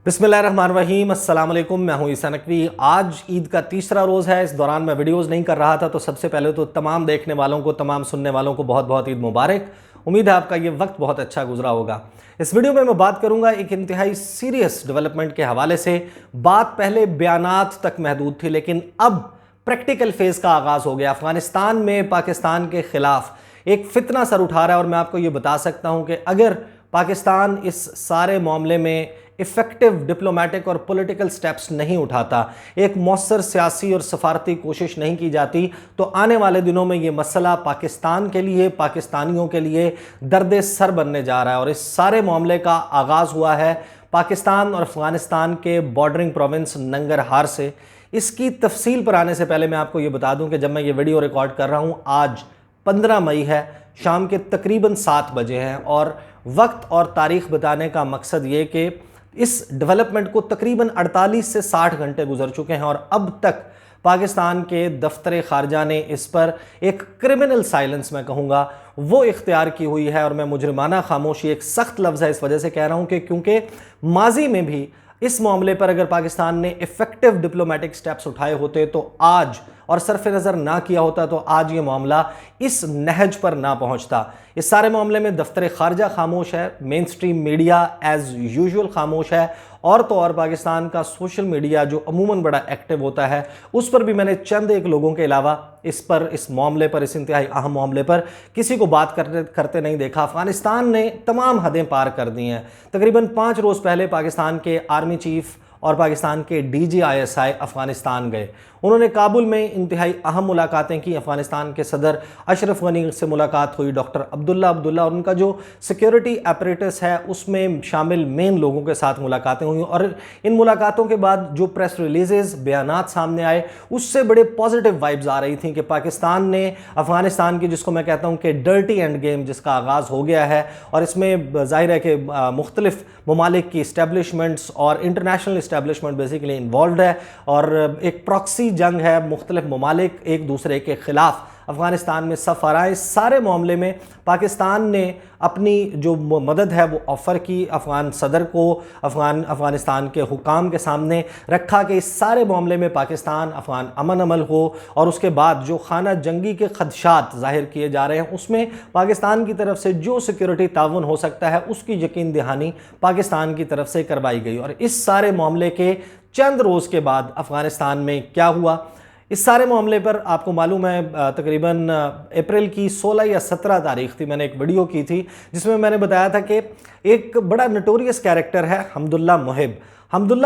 बिस्मिल्लाहिर्रहमानिर्रहीम, अस्सलाम वालेकुम। मैं हूं ईसा नकवी। आज ईद का तीसरा रोज़ है। इस दौरान मैं वीडियोज़ नहीं कर रहा था, तो सबसे पहले तो तमाम देखने वालों को, तमाम सुनने वालों को बहुत बहुत ईद मुबारक। उम्मीद है आपका ये वक्त बहुत अच्छा गुजरा होगा। इस वीडियो में मैं बात करूंगा एक इंतहाई सीरियस डेवलपमेंट के हवाले से। बात पहले बयानात तक महदूद थी, लेकिन अब प्रैक्टिकल फेज़ का आगाज़ हो गया। अफगानिस्तान में पाकिस्तान के ख़िलाफ़ एक फितना सर उठा रहा है, और मैं आपको ये बता सकता हूँ कि अगर पाकिस्तान इस सारे मामले में इफ़ेक्टिव डिप्लोमेटिक और पॉलिटिकल स्टेप्स नहीं उठाता, एक मौसर सियासी और सफारती कोशिश नहीं की जाती, तो आने वाले दिनों में ये मसला पाकिस्तान के लिए, पाकिस्तानियों के लिए दर्द सर बनने जा रहा है। और इस सारे मामले का आगाज़ हुआ है पाकिस्तान और अफ़गानिस्तान के बॉर्डरिंग प्रोविंस नंगरहार से। इसकी तफसील पर आने से पहले मैं आपको ये बता दूं कि जब मैं ये वीडियो रिकॉर्ड कर रहा हूँ, आज 15 मई है, शाम के तकरीबन 7 बजे हैं। और वक्त और तारीख़ बताने का मकसद ये कि इस डेवलपमेंट को तकरीबन 48 से 60 घंटे गुजर चुके हैं, और अब तक पाकिस्तान के दफ्तर खारजा ने इस पर एक क्रिमिनल साइलेंस, मैं कहूँगा, वो इख्तियार की हुई है। और मैं मुजरिमाना खामोशी, एक सख्त लफ्ज़ है, इस वजह से कह रहा हूँ कि क्योंकि माजी में भी इस मामले पर अगर पाकिस्तान ने इफ़ेक्टिव डिप्लोमेटिक स्टेप्स उठाए होते तो आज, और सरफ नज़र ना किया होता तो आज ये मामला इस नहज पर ना पहुंचता। इस सारे मामले में दफ्तर खारजा खामोश है, main stream media as usual खामोश है, और तो और पाकिस्तान का सोशल मीडिया जो अमूमन बड़ा एक्टिव होता है, उस पर भी मैंने चंद एक लोगों के अलावा इस मामले पर, इस इंतहाई अहम मामले पर किसी को बात करते नहीं देखा। अफ़गानिस्तान ने तमाम हदें पार कर दी हैं। तकरीबन 5 रोज़ पहले पाकिस्तान के आर्मी चीफ़ और पाकिस्तान के DGISI अफ़गानिस्तान गए। उन्होंने काबुल में इंतहाई अहम मुलाकातें की। अफ़गानिस्तान के सदर अशरफ गनी से मुलाकात हुई, डॉक्टर अब्दुल्ला और उनका जो सिक्योरिटी अपरेटस है उसमें शामिल मेन लोगों के साथ मुलाकातें हुई। और इन मुलाकातों के बाद जो प्रेस रिलीजेस, बयानात सामने आए, उससे बड़े पॉजिटिव वाइब्स आ रही थी कि पाकिस्तान ने अफ़गानिस्तान की, जिसको मैं कहता हूँ कि डर्टी एंड गेम जिसका आगाज़ हो गया है, और इसमें ज़ाहिर है कि मुख्तलिफ ममालिक की इस्टेब्लिशमेंट्स और इंटरनेशनल इस्टेब्लिशमेंट बेसिकली इन्वॉल्व है, और एक प्रॉक्सी जंग है। मुख्तलिफ ममालिक एक दूसरे के ख़िलाफ़ अफ़गानिस्तान में सफ़ आ रहा है। इस सारे मामले में पाकिस्तान ने अपनी जो मदद है वो ऑफ़र की अफ़गान सदर को, अफ़गानिस्तान के हुकाम के सामने रखा कि इस सारे मामले में पाकिस्तान अफ़गान अमन अमल हो, और उसके बाद जो खाना जंगी के खदशात ज़ाहिर किए जा रहे हैं उसमें पाकिस्तान की तरफ से जो सिक्योरिटी ताउन हो सकता है उसकी यकीन दहानी पाकिस्तान की तरफ से करवाई गई। और इस सारे मामले के चंद रोज़ के बाद अफ़गानिस्तान में क्या हुआ, इस सारे मामले पर आपको मालूम है तकरीबन अप्रैल की 16 या 17 तारीख थी, मैंने एक वीडियो की थी जिसमें मैंने बताया था कि एक बड़ा नोटोरियस कैरेक्टर है हमदुल्ला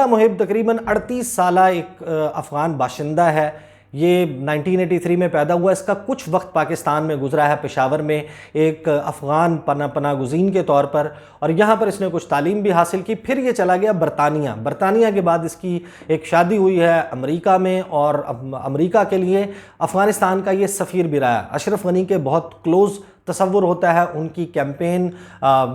मोहिब तकरीबन 38 साल एक अफ़गान बाशिंदा है। ये 1983 में पैदा हुआ। इसका कुछ वक्त पाकिस्तान में गुजरा है, पेशावर में एक अफ़गान पनाह गुज़ीन के तौर पर, और यहाँ पर इसने कुछ तालीम भी हासिल की। फिर ये चला गया बरतानिया के बाद इसकी एक शादी हुई है अमेरिका में, और अमेरिका के लिए अफ़गानिस्तान का ये सफ़ीर भी रहा है। अशरफ गनी के बहुत क्लोज़ तसव्वुर होता है, उनकी कैंपेन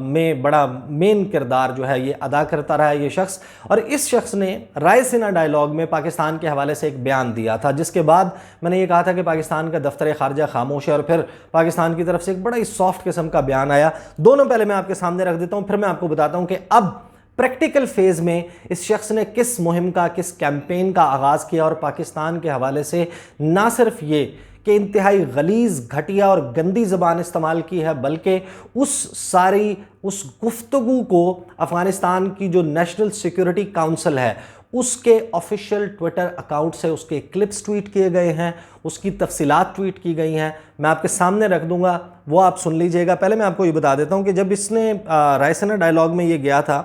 में बड़ा मेन किरदार जो है ये अदा करता रहा है ये शख्स। और इस शख्स ने रायसीना डायलॉग में पाकिस्तान के हवाले से एक बयान दिया था, जिसके बाद मैंने ये कहा था कि पाकिस्तान का दफ्तर खारजा खामोश है, और फिर पाकिस्तान की तरफ से एक बड़ा ही सॉफ्ट किस्म का बयान आया। दोनों पहले मैं आपके सामने रख देता हूँ, फिर मैं आपको बताता हूँ कि अब प्रैक्टिकल फेज़ में इस शख्स ने किस मुहिम का, किस कैंपेन का आगाज़ किया, और पाकिस्तान के हवाले से ना सिर्फ ये कि इंतहाई गलीज़, घटिया और गंदी ज़बान इस्तेमाल की है, बल्कि उस गुफ्तगू को अफ़गानिस्तान की जो नेशनल सिक्योरिटी काउंसिल है उसके ऑफिशियल ट्विटर अकाउंट से उसके क्लिप्स ट्वीट किए गए हैं, उसकी तफसीलात ट्वीट की गई हैं। मैं आपके सामने रख दूंगा, वो आप सुन लीजिएगा। पहले मैं आपको ये बता देता हूँ कि जब इसने रायसीना डायलॉग में ये गया था,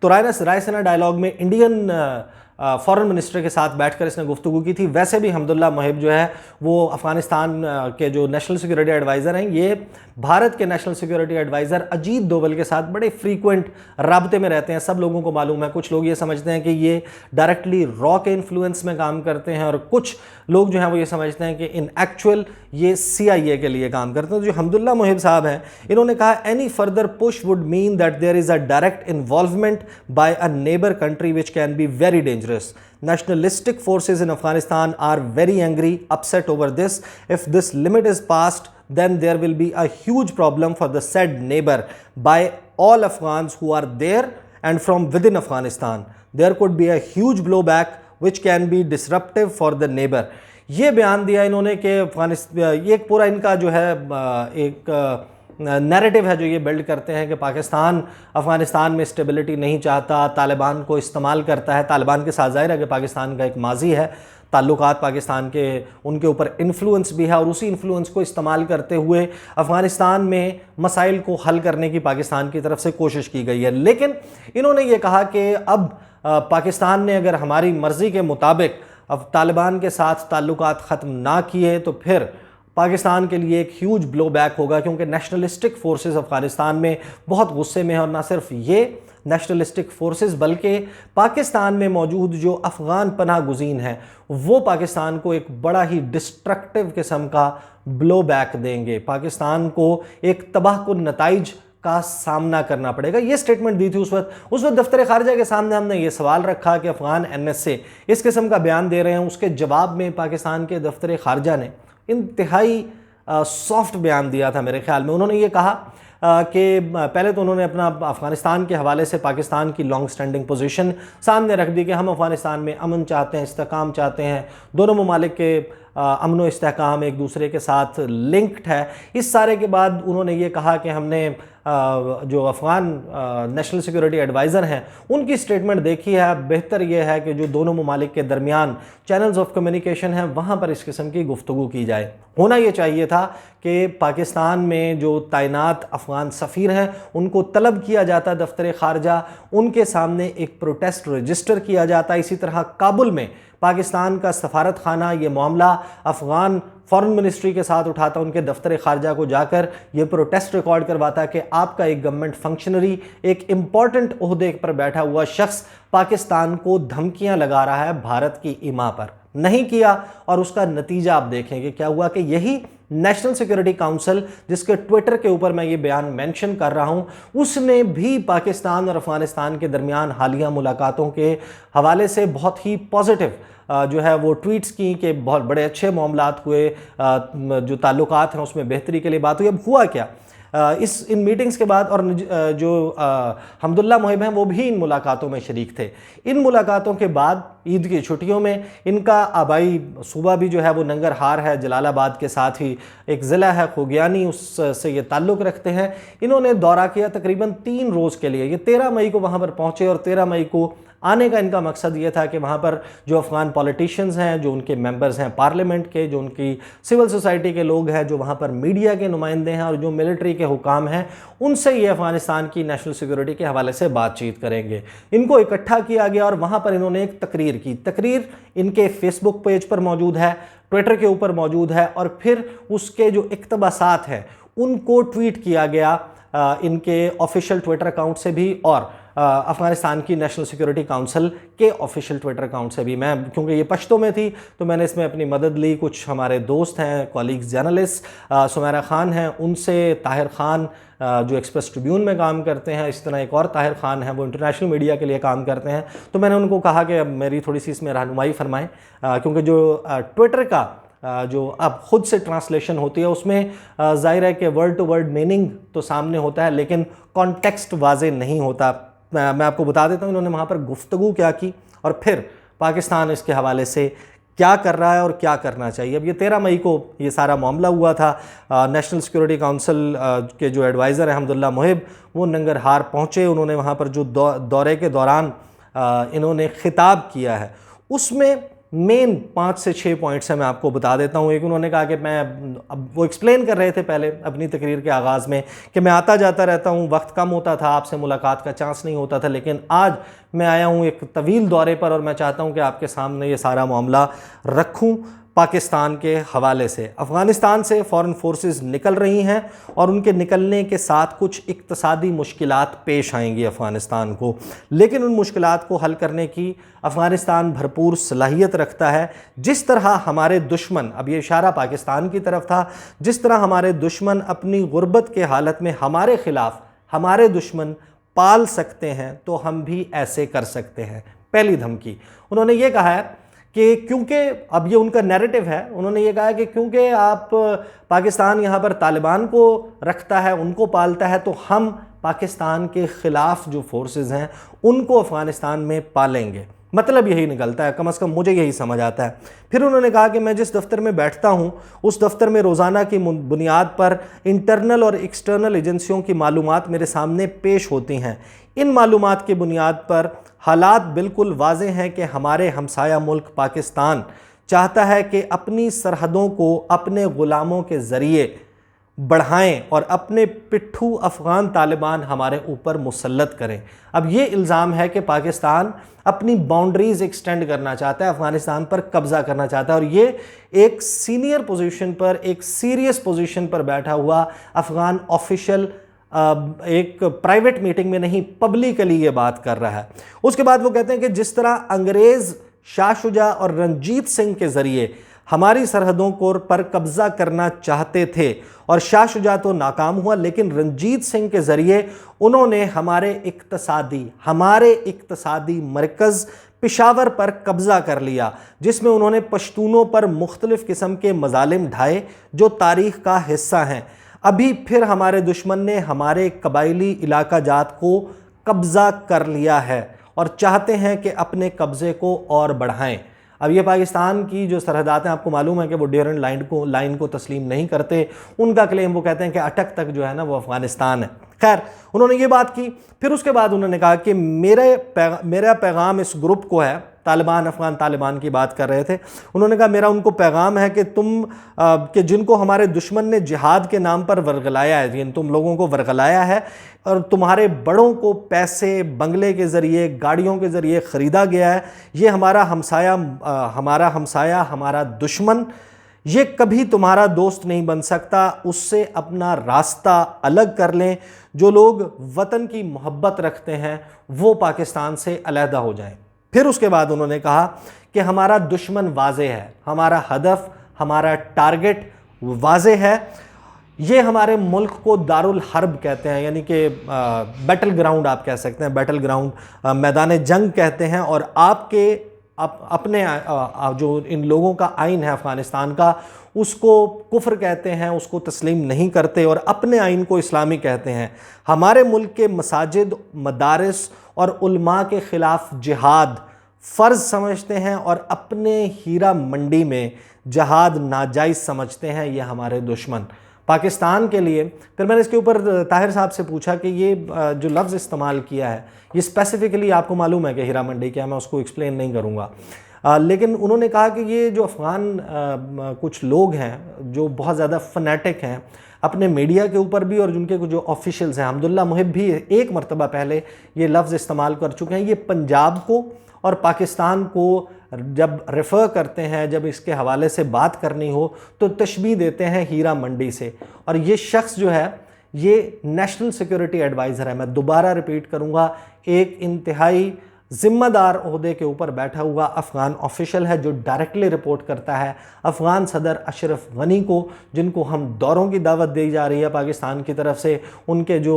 तो रायसीना डायलॉग में इंडियन फॉरेन मिनिस्टर के साथ बैठकर इसने गुफ्तगू की थी। वैसे भी हमदुल्ला मोहिब जो है वो अफ़गानिस्तान के जो नेशनल सिक्योरिटी एडवाइज़र हैं, ये भारत के national security adviser Ajit Doval के साथ बड़े फ्रीक्वेंट राब्ते में रहते हैं। सब लोगों को मालूम है। कुछ लोग ये समझते हैं कि ये डायरेक्टली रॉ के इन्फ्लुएंस में काम करते हैं, और कुछ लोग जो हैं वो ये समझते हैं कि इन एक्चुअल ये CIA के लिए काम करते हैं। जो हमदुल्ला मोहिब साहब हैं, इन्होंने कहा any further push would mean that there is a direct involvement by a neighbour country which can be very dangerous. Nationalistic forces in Afghanistan are very angry, upset over this. If this limit is passed, then there will be a huge problem for the said neighbor by all Afghans who are there and from within Afghanistan. There could be a huge blowback which can be disruptive for the neighbor. ये बयान दिया इन्होंने कि अफगानिस्तान, ये पूरा इनका जो है एक नैरेटिव है जो ये बिल्ड करते हैं कि पाकिस्तान अफ़गानिस्तान में स्टेबिलिटी नहीं चाहता, तालिबान को इस्तेमाल करता है। तालिबान के साथ ज़ाहिर है कि पाकिस्तान का एक माजी है, ताल्लुकात पाकिस्तान के उनके ऊपर इन्फ्लुएंस भी है, और उसी इन्फ्लुएंस को इस्तेमाल करते हुए अफ़गानिस्तान में मसाइल को हल करने की पाकिस्तान की तरफ से कोशिश की गई है। लेकिन इन्होंने ये कहा कि अब पाकिस्तान ने अगर हमारी मर्ज़ी के मुताबिक अब तालिबान के साथ ताल्लुकात ख़त्म ना किए तो फिर पाकिस्तान के लिए एक ह्यूज ब्लो बैक होगा, क्योंकि नेशनलिस्टिक फोर्सेस अफ़गानिस्तान में बहुत गुस्से में हैं। और ना सिर्फ ये नेशनलिस्टिक फोर्सेस बल्कि पाकिस्तान में मौजूद जो अफ़गान पनाह गुज़ीन हैं वो पाकिस्तान को एक बड़ा ही डिस्ट्रक्टिव किस्म का ब्लो बैक देंगे। पाकिस्तान को एक तबाहकुन नताइज का सामना करना पड़ेगा। ये स्टेटमेंट दी थी उस वक्त दफ्तर खारजा के सामने हमने ये सवाल रखा कि अफ़गान NSA इस किस्म का बयान दे रहे हैं। उसके जवाब में पाकिस्तान के दफ्तर खारजा ने इंतहाई सॉफ्ट बयान दिया था मेरे ख्याल में। उन्होंने ये कहा कि पहले तो उन्होंने अपना अफ़गानिस्तान के हवाले से पाकिस्तान की लॉन्ग स्टैंडिंग पोजीशन सामने रख दी कि हम अफ़गानिस्तान में अमन चाहते हैं, इस्तेहकाम चाहते हैं, दोनों ममालिक के अमन व इस्तेहकाम एक दूसरे के साथ लिंक्ड है। इस सारे के बाद उन्होंने ये कहा कि हमने जो अफ़गान नेशनल सिक्योरिटी एडवाइज़र हैं उनकी स्टेटमेंट देखी है, बेहतर यह है कि जो दोनों ममालिक के दरमियान चैनल्स ऑफ कम्युनिकेशन हैं वहाँ पर इस किस्म की गुफ्तगू की जाए। होना ये चाहिए था कि पाकिस्तान में जो तैनात अफ़गान सफ़ीर हैं उनको तलब किया जाता दफ्तर खारजा, उनके सामने एक प्रोटेस्ट रजिस्टर किया जाता। इसी तरह काबुल में पाकिस्तान का सफारत खाना ये मामला अफ़गान फॉरेन मिनिस्ट्री के साथ उठाता, उनके दफ्तर खारजा को जाकर ये प्रोटेस्ट रिकॉर्ड करवाता कि आपका एक गवर्नमेंट फंक्शनरी, एक इम्पॉर्टेंट ओहदे पर बैठा हुआ शख्स पाकिस्तान को धमकियां लगा रहा है भारत की ईमा पर। नहीं किया और उसका नतीजा आप देखेंगे क्या हुआ कि यही नेशनल सिक्योरिटी काउंसिल जिसके ट्विटर के ऊपर मैं ये बयान मेंशन कर रहा हूँ उसने भी पाकिस्तान और अफ़गानिस्तान के दरमियान हालिया मुलाकातों के हवाले से बहुत ही पॉजिटिव जो है वो ट्वीट्स की कि बहुत बड़े अच्छे मामलात हुए, जो ताल्लुकात हैं उसमें बेहतरी के लिए बात हुई। अब हुआ क्या इन मीटिंग्स के बाद, और जो हमदुल्ला मोहिब हैं वो भी इन मुलाकातों में शरीक थे। इन मुलाकातों के बाद ईद की छुट्टियों में इनका आबाई सूबा भी जो है वो नंगरहार है, जलालाबाद के साथ ही एक ज़िला है खोगियानी, उससे ये ताल्लुक़ रखते हैं। इन्होंने दौरा किया तकरीबन 3 रोज़ के लिए। ये 13 मई को वहाँ पर पहुँचे और 13 मई को आने का इनका मकसद ये था कि वहाँ पर जो अफ़गान पॉलिटिशियंस हैं, जो उनके मेंबर्स हैं पार्लियामेंट के, जो उनकी सिविल सोसाइटी के लोग हैं, जो वहाँ पर मीडिया के नुमाइंदे हैं और जो मिलिट्री के हुकाम हैं, उनसे ये अफ़गानिस्तान की नेशनल सिक्योरिटी के हवाले से बातचीत करेंगे। इनको इकट्ठा किया गया और वहाँ पर इन्होंने एक तकरीर की। तकरीर इनके फेसबुक पेज पर मौजूद है, ट्विटर के ऊपर मौजूद है, और फिर उसके जो इक़्तिबासात हैं उनको ट्वीट किया गया इनके ऑफिशियल ट्विटर अकाउंट से भी और अफ़गानिस्तान की नेशनल सिक्योरिटी काउंसिल के ऑफिशियल ट्विटर अकाउंट से भी। मैं क्योंकि ये पश्तो में थी तो मैंने इसमें अपनी मदद ली। कुछ हमारे दोस्त हैं, कॉलीग्स जर्नलिस्ट, सुमेरा खान हैं, उनसे ताहिर खान जो एक्सप्रेस ट्रिब्यून में काम करते हैं, इस तरह एक और ताहिर खान हैं वो इंटरनेशनल मीडिया के लिए काम करते हैं। तो मैंने उनको कहा कि अब मेरी थोड़ी सी इसमें रहनुमाई फरमाएँ, क्योंकि जो ट्विटर का जो अब ख़ुद से ट्रांसलेशन होती है उसमें ज़ाहिर है कि वर्ड टू वर्ड मीनिंग तो सामने होता है लेकिन कॉन्टेक्स्ट वाज़े नहीं होता। मैं आपको बता देता हूँ इन्होंने वहाँ पर गुफ्तगू क्या की और फिर पाकिस्तान इसके हवाले से क्या कर रहा है और क्या करना चाहिए। अब ये 13 मई को ये सारा मामला हुआ था। नेशनल सिक्योरिटी काउंसिल के जो एडवाइज़र हैं हमदुल्ला मोहिब वो नंगरहार पहुँचे। उन्होंने वहाँ पर जो दौरे के दौरान इन्होंने खिताब किया है उसमें मेन 5 से 6 पॉइंट्स हैं, मैं आपको बता देता हूँ। एक उन्होंने कहा कि मैं, अब वो एक्सप्लेन कर रहे थे पहले अपनी तकरीर के आगाज़ में कि मैं आता जाता रहता हूँ, वक्त कम होता था, आपसे मुलाकात का चांस नहीं होता था, लेकिन आज मैं आया हूँ एक तवील दौरे पर और मैं चाहता हूँ कि आपके सामने ये सारा मामला रखूँ पाकिस्तान के हवाले से। अफ़गानिस्तान से फ़ॉरेन फोर्सेस निकल रही हैं और उनके निकलने के साथ कुछ इक़्तिसादी मुश्किलात पेश आएंगी अफ़गानिस्तान को, लेकिन उन मुश्किलात को हल करने की अफ़गानिस्तान भरपूर सलाहियत रखता है। जिस तरह हमारे दुश्मन, अब ये इशारा पाकिस्तान की तरफ था, जिस तरह हमारे दुश्मन अपनी गुर्बत के हालत में हमारे ख़िलाफ़ हमारे दुश्मन पाल सकते हैं तो हम भी ऐसे कर सकते हैं। पहली धमकी उन्होंने ये कहा है कि क्योंकि अब ये उनका नैरेटिव है, उन्होंने ये कहा कि क्योंकि आप पाकिस्तान यहाँ पर तालिबान को रखता है, उनको पालता है, तो हम पाकिस्तान के ख़िलाफ़ जो फोर्सेस हैं उनको अफ़गानिस्तान में पालेंगे। मतलब यही निकलता है, कम से कम मुझे यही समझ आता है। फिर उन्होंने कहा कि मैं जिस दफ्तर में बैठता हूं उस दफ्तर में रोज़ाना की बुनियाद पर इंटरनल और एक्सटर्नल एजेंसियों की मालूमात मेरे सामने पेश होती हैं। इन मालूमात की बुनियाद पर हालात बिल्कुल वाज़ेह हैं कि हमारे हमसाया मुल्क पाकिस्तान चाहता है कि अपनी सरहदों को अपने ग़ुलामों के ज़रिए बढ़ाएं और अपने पिट्ठू अफ़गान तालिबान हमारे ऊपर मुसल्लत करें। अब ये इल्ज़ाम है कि पाकिस्तान अपनी बाउंड्रीज़ एक्सटेंड करना चाहता है, अफ़गानिस्तान पर कब्ज़ा करना चाहता है, और ये एक सीनियर पोजीशन पर, एक सीरियस पोजीशन पर बैठा हुआ अफ़गान ऑफिशियल एक प्राइवेट मीटिंग में नहीं, पब्लिकली ये बात कर रहा है। उसके बाद वो कहते हैं कि जिस तरह अंग्रेज़ शाह शुजा और रंजीत सिंह के ज़रिए हमारी सरहदों को पर कब्ज़ा करना चाहते थे और शाह शुजा तो नाकाम हुआ, लेकिन रंजीत सिंह के ज़रिए उन्होंने हमारे इक्तसादी मरकज़ पेशावर पर कब्ज़ा कर लिया, जिसमें उन्होंने पश्तूनों पर मुख्तलिफ़ किस्म के मज़ालिम ढाए जो तारीख़ का हिस्सा हैं। अभी फिर हमारे दुश्मन ने हमारे कबायली इलाका जात को कब्ज़ा कर लिया है और चाहते हैं कि अपने कब्ज़े को और बढ़ाएं। अब ये पाकिस्तान की जो सरहदात हैं, आपको मालूम है कि वो ड्यूरेंट लाइन को तस्लीम नहीं करते। उनका क्लेम, वो कहते हैं कि अटक तक जो है ना वो अफ़गानिस्तान है। खैर, उन्होंने ये बात की। फिर उसके बाद उन्होंने कहा कि मेरा पैगाम इस ग्रुप को है, तालिबान, अफ़गान तालिबान की बात कर रहे थे। उन्होंने कहा मेरा उनको पैगाम है कि कि जिनको हमारे दुश्मन ने जिहाद के नाम पर वर्गलाया है, यानी तुम लोगों को वर्गलाया है और तुम्हारे बड़ों को पैसे, बंगले के ज़रिए, गाड़ियों के ज़रिए ख़रीदा गया है, ये हमारा हमसाया, हमारा दुश्मन, ये कभी तुम्हारा दोस्त नहीं बन सकता। उससे अपना रास्ता अलग कर लें। जो लोग वतन की मोहब्बत रखते हैं वो पाकिस्तान से अलहदा हो जाएं। फिर उसके बाद उन्होंने कहा कि हमारा दुश्मन वाज़े है, हमारा हदफ, हमारा टारगेट वाज़े है। ये हमारे मुल्क को दारुल हर्ब कहते हैं, यानी कि बैटल ग्राउंड आप कह सकते हैं, बैटल ग्राउंड, मैदान जंग कहते हैं। और आपके अपने जो इन लोगों का आइन है अफ़गानिस्तान का, उसको कुफ्र कहते हैं, उसको तस्लीम नहीं करते और अपने आइन को इस्लामी कहते हैं। हमारे मुल्क के मसाजिद, मदारिस और उलमा के ख़िलाफ़ जिहाद फ़र्ज़ समझते हैं और अपने हीरा मंडी में जिहाद नाजायज़ समझते हैं। ये हमारे दुश्मन पाकिस्तान के लिए। फिर मैंने इसके ऊपर ताहिर साहब से पूछा कि ये जो लफ्ज़ इस्तेमाल किया है, ये स्पेसिफ़िकली आपको मालूम है कि हीरा मंडी क्या है, मैं उसको एक्सप्लेन नहीं करूँगा। लेकिन उन्होंने कहा कि ये जो अफ़गान कुछ लोग हैं जो बहुत ज़्यादा फनेटिक हैं अपने मीडिया के ऊपर भी, और जिनके जो ऑफिशियल्स हैं, अब्दुल्ला मुहिब भी एक मरतबा पहले ये लफ्ज़ इस्तेमाल कर चुके हैं। ये पंजाब को और पाकिस्तान को जब रेफ़र करते हैं, जब इसके हवाले से बात करनी हो तो तशबीह देते हैं हीरा मंडी से। और ये शख्स जो है ये नेशनल सिक्योरिटी एडवाइज़र है। मैं दोबारा रिपीट करूँगा, एक इंतहाई ज़िम्मेदार ओहदे के ऊपर बैठा हुआ अफ़गान ऑफिशियल है जो डायरेक्टली रिपोर्ट करता है अफ़गान सदर अशरफ गनी को, जिनको हम दौरों की दावत दी जा रही है पाकिस्तान की तरफ से। उनके जो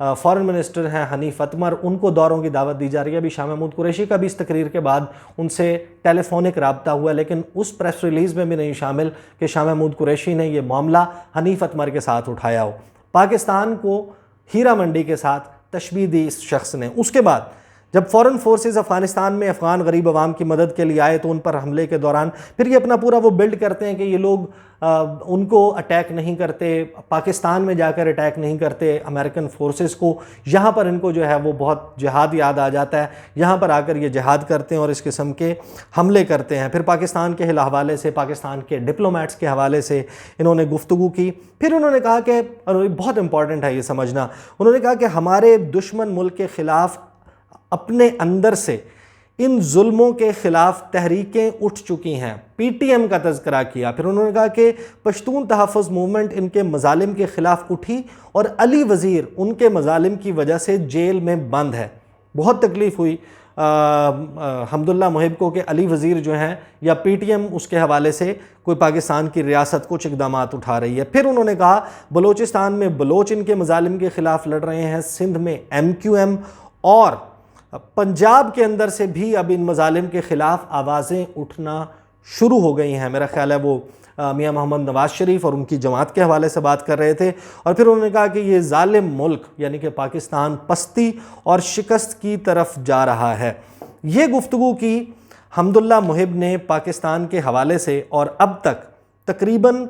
फ़ॉरेन मिनिस्टर हैं हनीफ अतमर, उनको दौरों की दावत दी जा रही है। अभी शाह महमूद कुरैशी का भी इस तकरीर के बाद उनसे टेलीफोनिक रब्ता हुआ, लेकिन उस प्रेस रिलीज़ में भी नहीं शामिल कि शाह महमूद कुरैशी ने यह मामला हनीफ अतमर के साथ उठाया हो। पाकिस्तान को हीरा मंडी के साथ तशबीह दी इस शख्स ने। उसके बाद जब फ़ॉरेन फोर्सेस अफ़गानिस्तान में अफ़गान गरीब आवाम की मदद के लिए आए तो उन पर हमले के दौरान फिर ये अपना पूरा वो बिल्ड करते हैं कि ये लोग उनको अटैक नहीं करते, पाकिस्तान में जाकर अटैक नहीं करते अमेरिकन फोर्सेस को। यहाँ पर इनको जो है वो बहुत जिहाद याद आ जाता है, यहाँ पर आकर ये जिहाद करते हैं और इस किस्म के हमले करते हैं। फिर पाकिस्तान के हवाले से, पाकिस्तान के डिप्लोमेट्स के हवाले से इन्होंने गुफ्तगू की। फिर उन्होंने कहा कि, और बहुत इंपॉर्टेंट है ये समझना, उन्होंने कहा कि हमारे दुश्मन मुल्क के ख़िलाफ़ अपने अंदर से इन जुल्मों के ख़िलाफ़ तहरीकें उठ चुकी हैं। PTM का तज़किरा किया। फिर उन्होंने कहा कि पश्तून तहफ़्फ़ुज़ मूवमेंट इनके मज़ालिम के ख़िलाफ़ उठी और अली वज़ीर उनके मज़ालिम की वजह से जेल में बंद है। बहुत तकलीफ़ हुई हम्दुल्ला मुहिब को कि अली वज़ीर जो हैं या PTM उसके हवाले से कोई पाकिस्तान की रियासत कुछ इक़दाम उठा रही है। फिर उन्होंने कहा बलूचिस्तान में बलोच इनके मज़ालिम के ख़िलाफ़ लड़ रहे हैं, सिंध में MQM, और पंजाब के अंदर से भी अब इन मज़ालिम के ख़िलाफ़ आवाज़ें उठना शुरू हो गई हैं। मेरा ख़्याल है वो मियां मोहम्मद नवाज शरीफ और उनकी जमात के हवाले से बात कर रहे थे। और फिर उन्होंने कहा कि ये जालिम मुल्क यानी कि पाकिस्तान पस्ती और शिकस्त की तरफ जा रहा है। ये गुफ्तगू की हम्दुल्लाह मुहिब ने पाकिस्तान के हवाले से, और अब तक तकरीबन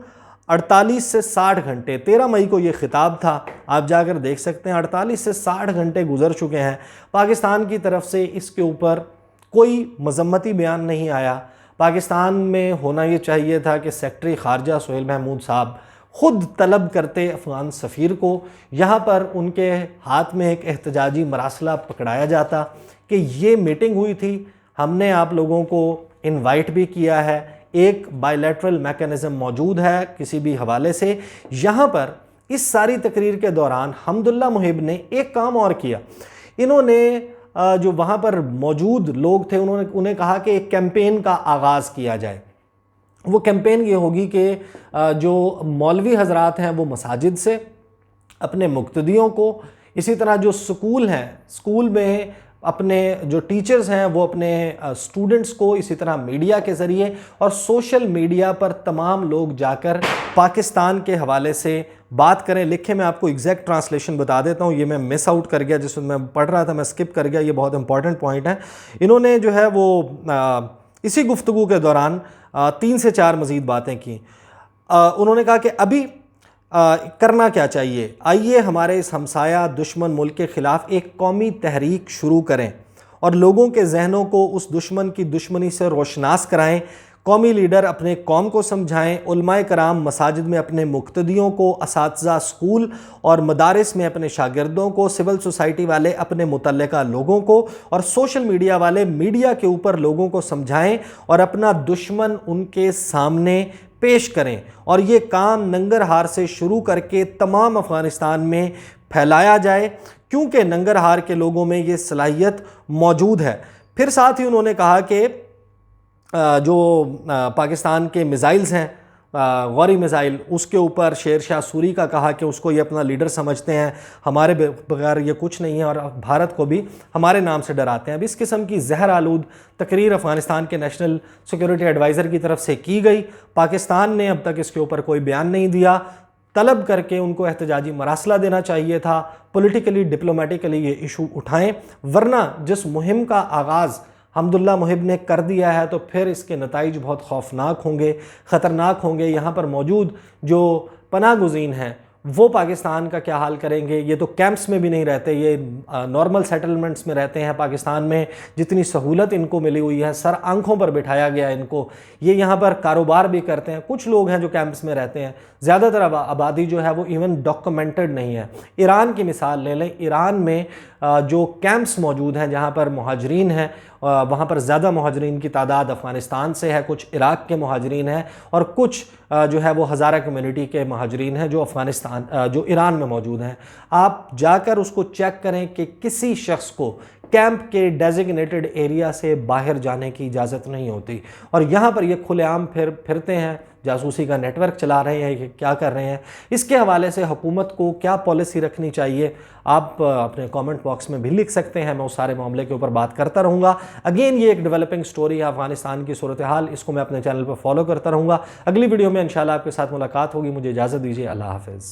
48 से 60 घंटे, 13 मई को ये ख़िताब था, आप जाकर देख सकते हैं 48 से 60 घंटे गुजर चुके हैं, पाकिस्तान की तरफ से इसके ऊपर कोई मजम्मती बयान नहीं आया। पाकिस्तान में होना ये चाहिए था कि सेक्रेटरी ख़ारजा सुहेल महमूद साहब ख़ुद तलब करते अफ़गान सफ़ीर को, यहाँ पर उनके हाथ में एक एहतजाजी मरासला पकड़ाया जाता कि ये मीटिंग हुई थी, हमने आप लोगों को इनवाइट भी किया है, एक बायलैटरल मैकेनिज़्म मौजूद है किसी भी हवाले से। यहाँ पर इस सारी तकरीर के दौरान हम्दुल्लाह मुहिब ने एक काम और किया। इन्होंने जो वहाँ पर मौजूद लोग थे उन्हें कहा कि एक कैंपेन का आगाज़ किया जाए। वो कैंपेन ये होगी कि जो मौलवी हजरात हैं वो मसाजिद से अपने मुक्तदियों को, इसी तरह जो स्कूल हैं, स्कूल में अपने जो टीचर्स हैं वो अपने स्टूडेंट्स को, इसी तरह मीडिया के ज़रिए और सोशल मीडिया पर तमाम लोग जाकर पाकिस्तान के हवाले से बात करें, लिखें। मैं आपको एग्जैक्ट ट्रांसलेशन बता देता हूँ, ये मैं मिस आउट कर गया, जिसमें मैं पढ़ रहा था मैं स्किप कर गया, ये बहुत इंपॉर्टेंट पॉइंट है। इन्होंने जो है वो इसी गुफ्तगू के दौरान 3 से 4 मज़ीद बातें की। उन्होंने कहा कि अभी करना क्या चाहिए, आइए हमारे इस हमसाया दुश्मन मुल्क के ख़िलाफ़ एक कौमी तहरीक शुरू करें और लोगों के जहनों को उस दुश्मन की दुश्मनी से रोशनास कराएं। कौमी लीडर अपने कौम को समझाएं, उलमाए कराम मसाजिद में अपने मुक्तदियों को, असातिज़ा स्कूल और मदारिस में अपने शागिर्दों को, सिविल सोसाइटी वाले अपने मुतल्लिका लोगों को और सोशल मीडिया वाले मीडिया के ऊपर लोगों को समझाएं और अपना दुश्मन उनके सामने पेश करें। और ये काम नंगरहार से शुरू करके तमाम अफ़गानिस्तान में फैलाया जाए, क्योंकि नंगरहार के लोगों में ये सलाहियत मौजूद है। फिर साथ ही उन्होंने कहा कि जो पाकिस्तान के मिज़ाइल्स हैं, गौरी मिज़ाइल, उसके ऊपर शेर शाह सूरी का कहा कि उसको ये अपना लीडर समझते हैं, हमारे बगैर ये कुछ नहीं है और भारत को भी हमारे नाम से डराते हैं। अब इस किस्म की जहर आलूद तकरीर अफ़गानिस्तान के नेशनल सिक्योरिटी एडवाइज़र की तरफ से की गई। पाकिस्तान ने अब तक इसके ऊपर कोई बयान नहीं दिया। तलब करके उनको एहतजाजी मरासला देना चाहिए था, पॉलिटिकली डिप्लोमेटिकली ये इशू उठाएं, वरना जिस मुहिम का आगाज़ हम्दुल्लाह मुहिब ने कर दिया है तो फिर इसके नताइज बहुत खौफनाक होंगे, ख़तरनाक होंगे। यहाँ पर मौजूद जो पनाह गुज़ीन हैं वो पाकिस्तान का क्या हाल करेंगे। ये तो कैंप्स में भी नहीं रहते, ये नॉर्मल सेटलमेंट्स में रहते हैं। पाकिस्तान में जितनी सहूलत इनको मिली हुई है, सर आंखों पर बिठाया गया इनको, ये यहाँ पर कारोबार भी करते हैं। कुछ लोग हैं जो कैंप्स में रहते हैं, ज़्यादातर आबादी जो है वो इवन डॉक्यूमेंटेड नहीं है। ईरान की मिसाल ले लें, ईरान में जो कैंप्स मौजूद हैं जहाँ पर मुहाजिरीन हैं, वहाँ पर ज़्यादा मुहाजिरीन की तादाद अफ़गानिस्तान से है, कुछ इराक़ के मुहाजिरीन हैं और कुछ जो है वो हज़ारा कम्युनिटी के मुहाजिरीन हैं जो अफ़गानिस्तान जो ईरान में मौजूद हैं। आप जाकर उसको चेक करें कि किसी शख्स को कैंप के डेजिग्नेटेड एरिया से बाहर जाने की इजाज़त नहीं होती और यहाँ पर ये खुलेआम फिरते हैं, जासूसी का नेटवर्क चला रहे हैं, क्या कर रहे हैं। इसके हवाले से हुकूमत को क्या पॉलिसी रखनी चाहिए, आप अपने कमेंट बॉक्स में भी लिख सकते हैं। मैं उस सारे मामले के ऊपर बात करता रहूँगा। अगेन ये एक डेवलपिंग स्टोरी है अफ़गानिस्तान की सूरत हाल, इसको मैं अपने चैनल पर फॉलो करता रहूँगा। अगली वीडियो में इंशाल्लाह आपके साथ मुलाकात होगी। मुझे इजाज़त दीजिए, अल्लाह हाफ़िज़।